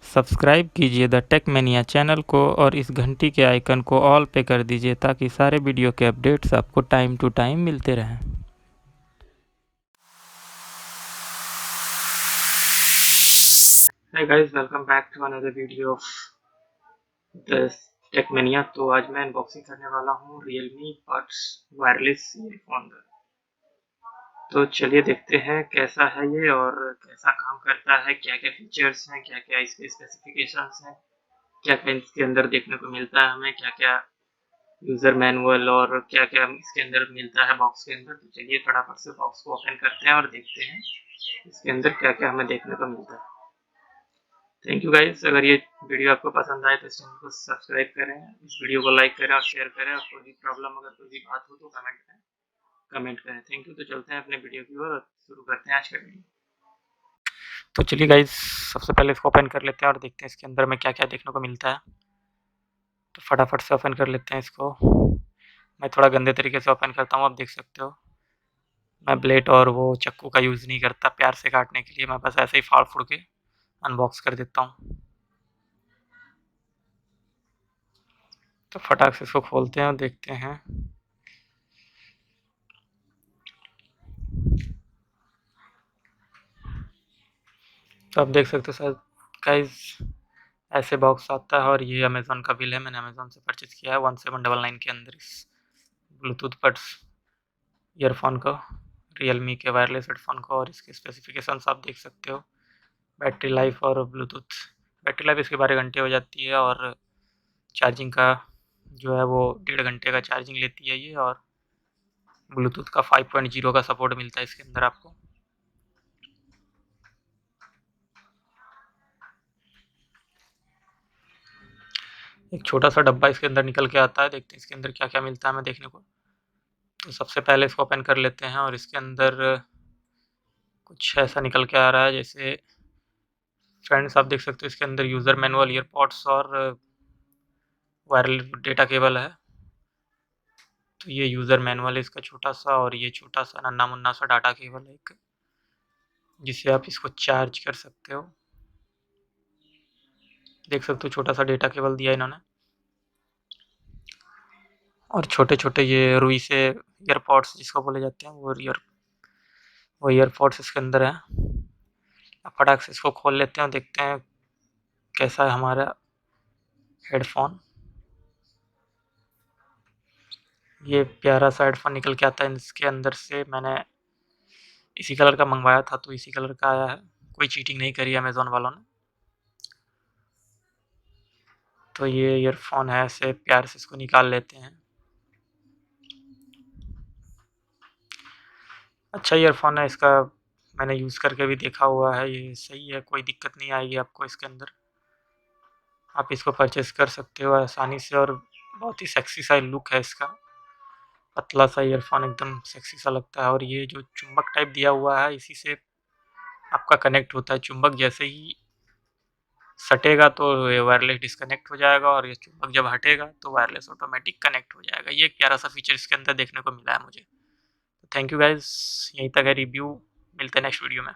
Subscribe कीजिए the take mania channel को और इस घंटी के आइकन को ऑल पे कर दीजिए ताकि सारे वीडियो के अपडेट्स आपको टाइम टू टाइम मिलते रहें। Hey guys, welcome back to another video of the tech mania. तो आज मैं अनबॉक्सिंग करने वाला हूँ Realme बड्स वायरलेस ईयरफोन। तो चलिए देखते हैं कैसा है ये और कैसा काम करता है, क्या क्या फीचर्स हैं, क्या क्या इसके स्पेसिफिकेशंस हैं, क्या क्या इसके अंदर देखने को मिलता है हमें, क्या क्या यूज़र मैनुअल और क्या क्या इसके अंदर मिलता है बॉक्स के अंदर। तो चलिए फटाफट से बॉक्स को ओपन करते हैं और देखते हैं इसके अंदर क्या क्या हमें देखने को मिलता है। थैंक यू गाइस, अगर ये वीडियो आपको पसंद आए तो इस चैनल को सब्सक्राइब करें, इस वीडियो को लाइक करें और शेयर करें, और कोई भी प्रॉब्लम अगर कोई भी बात हो तो कमेंट करें। Thank you. तो चलते हैं अपने वीडियो की ओर और शुरू करते हैं आज का वीडियो। तो चलिए गाइस, सबसे पहले इसको ओपन कर लेते हैं और देखते हैं इसके अंदर में क्या क्या देखने को मिलता है। तो फटाफट से ओपन कर लेते हैं इसको। मैं थोड़ा गंदे तरीके से ओपन करता हूँ, आप देख सकते हो। मैं ब्लेड और वो चाकू का यूज़ नहीं करता प्यार से काटने के लिए, मैं बस ऐसे ही फाड़ फूड़ के अनबॉक्स कर देता हूँ। तो फटाक से इसको खोलते हैं और देखते हैं। तो आप देख सकते हो सर गाइस, ऐसे बॉक्स आता है और ये अमेज़ॉन का बिल है। मैंने अमेज़ॉन से परचेज़ किया है 1799 के अंदर इस ब्लूटूथ बड्स ईयरफोन को, रियलमी के वायरलेस हेडफोन को। और इसके स्पेसिफिकेशंस आप देख सकते हो। बैटरी लाइफ और ब्लूटूथ बैटरी लाइफ इसकी 12 घंटे हो जाती है और चार्जिंग का जो है वो 1.5 घंटे का चार्जिंग लेती है ये। और ब्लूटूथ का 5.0 का सपोर्ट मिलता है इसके अंदर आपको। एक छोटा सा डब्बा इसके अंदर निकल के आता है, देखते हैं इसके अंदर क्या क्या मिलता है हमें देखने को। तो सबसे पहले इसको ओपन कर लेते हैं और इसके अंदर कुछ ऐसा निकल के आ रहा है। जैसे फ्रेंड्स आप देख सकते हो इसके अंदर यूज़र मैनुअल, ईयरपॉड्स और वायरलेस डेटा केबल है। तो ये यूज़र मैनुअल है इसका छोटा सा, और ये छोटा सा नन्ना मुन्ना सा डाटा केबल है एक, जिससे आप इसको चार्ज कर सकते हो। देख सकते हो छोटा सा डेटा केबल दिया इन्होंने। और छोटे छोटे ये रुई से ईयरपॉड्स जिसको बोले जाते हैं वो ईयरपॉड्स इसके अंदर है। अब फटाक से इसको खोल लेते हैं और देखते हैं कैसा है हमारा हेडफोन। ये प्यारा सा हेडफोन निकल के आता है इसके अंदर से। मैंने इसी कलर का मंगवाया था तो इसी कलर का आया है, कोई चीटिंग नहीं करी अमेज़ॉन वालों ने। तो ये ईयरफोन है, ऐसे प्यार से इसको निकाल लेते हैं। अच्छा ईयरफोन है इसका, मैंने यूज़ करके भी देखा हुआ है, ये सही है, कोई दिक्कत नहीं आएगी आपको इसके अंदर। आप इसको परचेज़ कर सकते हो आसानी से और बहुत ही सेक्सी सा लुक है इसका। पतला सा ईयरफोन एकदम सेक्सी सा लगता है। और ये जो चुंबक टाइप दिया हुआ है इसी से आपका कनेक्ट होता है। चुंबक जैसे ही सटेगा तो ये वायरलेस डिस्कनेक्ट हो जाएगा, और ये चुंबक जब हटेगा तो वायरलेस ऑटोमेटिक कनेक्ट हो जाएगा। ये एक प्यारा सा फीचर इसके अंदर देखने को मिला है मुझे। तो थैंक यू गाइज, यहीं तक है रिव्यू, मिलते हैं नेक्स्ट वीडियो में।